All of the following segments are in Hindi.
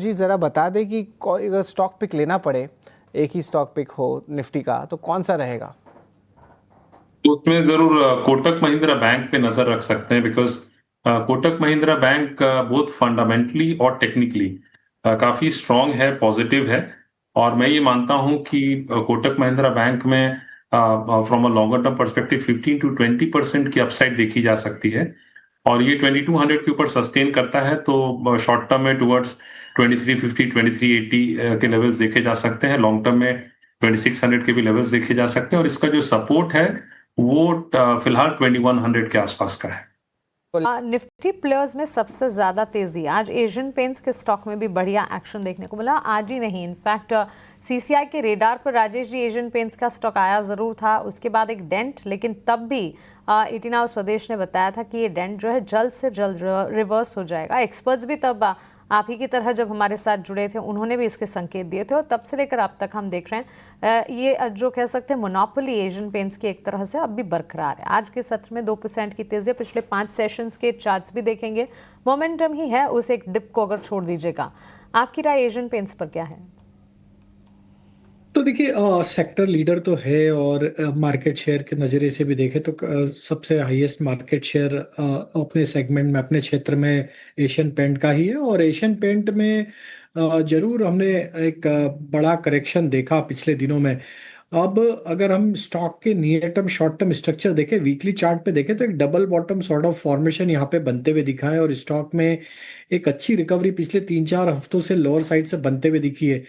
जी ज़रा बता दें कि अगर स्टॉक पिक लेना पड़े, एक ही स्टॉक पिक हो निफ्टी का, तो कौन सा रहेगा? तो उसमें जरूर कोटक महिंद्रा बैंक पे नजर रख सकते हैं, because Kotak Mahindra bank both fundamentally और टेक्निकली काफी स्ट्रांग है, पॉजिटिव है। और मैं ये मानता हूं कि कोटक महिंद्रा बैंक में from a longer term perspective 15 to 20% की अपसाइड देखी जा सकती है। और ये 2200 के ऊपर सस्टेन करता है तो शॉर्ट टर्म में टुवर्ड्स 2350 2380 के लेवल्स देखे जा सकते हैं, लॉन्ग टर्म में 2600 के भी लेवल्स देखे जा सकते हैं। और इसका जो सपोर्ट है वो फिलहाल 2100 के आसपास का है। निफ्टी प्लेयर्स में सबसे ज्यादा तेजी आज एशियन पेंट्स के स्टॉक में भी बढ़िया एक्शन देखने को मिला। आज ही नहीं, इनफैक्ट सीसीआई के रेडार पर राजेश जी एशियन पेंट्स का स्टॉक आया जरूर था, उसके बाद एक डेंट, लेकिन तब भी 18 आवर स्वदेश ने बताया था कि ये डेंट जो है जल्द से जल्द रिवर्स हो जाएगा। एक्सपर्ट्स भी तब आप ही की तरह जब हमारे साथ जुड़े थे उन्होंने भी इसके संकेत दिए थे, और तब से लेकर अब तक हम देख रहे हैं ये जो कह सकते हैं मोनोपोली एशियन पेंट्स की एक तरह से अब भी बरकरार है। आज के सत्र में 2% की तेजी, पिछले 5 सेशंस के चार्ट्स भी देखेंगे, मोमेंटम ही है, उस एक डिप को अगर छोड़ दीजिएगा। आपकी राय एशियन पेंट्स पर क्या है? तो देखिए, सेक्टर लीडर तो है, और मार्केट शेयर के नज़रिए से भी देखें तो सबसे हाईएस्ट मार्केट शेयर अपने सेगमेंट में, अपने क्षेत्र में एशियन पेंट का ही है। और एशियन पेंट में जरूर हमने एक बड़ा करेक्शन देखा पिछले दिनों में। अब अगर हम स्टॉक के near term short term structure देखें, वीकली चार्ट पे देखें, तो एक double bottom sort of formation यहाँ पे बनते हुए दिखा है, और स्टॉक में एक अच्छी रिकवरी पिछले 3-4 हफ्तों से लोअर साइड से बनते हुए दिखी है।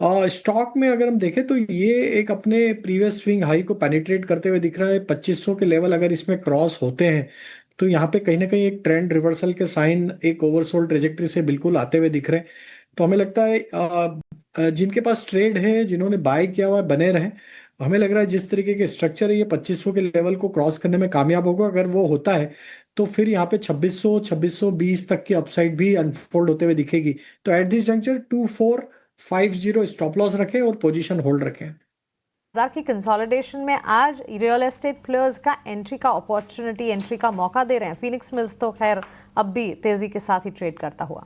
स्टॉक में अगर हम देखें तो ये एक अपने प्रीवियस स्विंग हाई को पेनिट्रेट करते हुए दिख रहा है। 2500 के लेवल अगर इसमें क्रॉस होते हैं तो यहाँ पे कहीं ना कहीं एक ट्रेंड रिवर्सल के साइन एक ओवरसोल्ड ट्रेजेक्टरी से बिल्कुल आते हुए दिख रहे हैं। तो हमें लगता है जिनके पास ट्रेड है, जिन्होंने बाय किया हुआ है, बने रहें। हमें लग रहा है जिस तरीके के स्ट्रक्चर है, ये 2500 के लेवल को क्रॉस करने में कामयाब होगा। अगर वो होता है तो फिर यहाँ पे 2600 2620 तक की अपसाइड भी अनफोल्ड होते हुए दिखेगी। तो at this juncture 2450 stop loss रखें और पोजीशन होल्ड रखें। बाजार की कंसोलिडेशन में आज रियल एस्टेट प्लेयर्स का एंट्री का अपॉर्चुनिटी, एंट्री का मौका दे रहे हैं। फिनिक्स मिल्स तो खैर अब भी तेजी के साथ ही ट्रेड करता हुआ।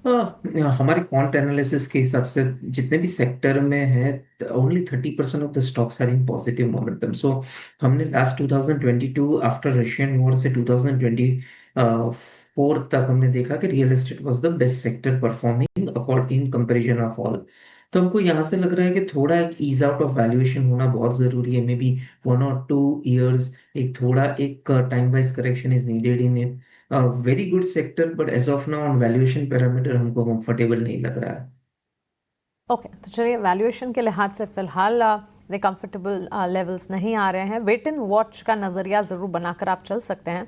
हमारे क्वांट एनालिसिस के हिसाब से जितने भी सेक्टर में है, only 30% of the stocks are in positive momentum. So हमने लास्ट 2022 आफ्टर रशियन वॉर से 2024 तक हमने देखा कि real estate was the best sector performing according in comparison of all. तो हमको यहाँ से लग रहा है कि थोड़ा एक ईज आउट ऑफ वैल्यूएशन होना बहुत जरूरी है। मे बी 1 or 2 years एक थोड़ा एक time wise correction is needed in it. Very good sector, but as of now on valuation parameter हमको कंफर्टेबल नहीं लग रहा है। ओके, तो चलिए वैल्यूएशन के लिहाज से फिलहाल कंफर्टेबल लेवल्स नहीं आ रहे हैं। वेट एंड वॉच का नजरिया जरूर बनाकर आप चल सकते हैं।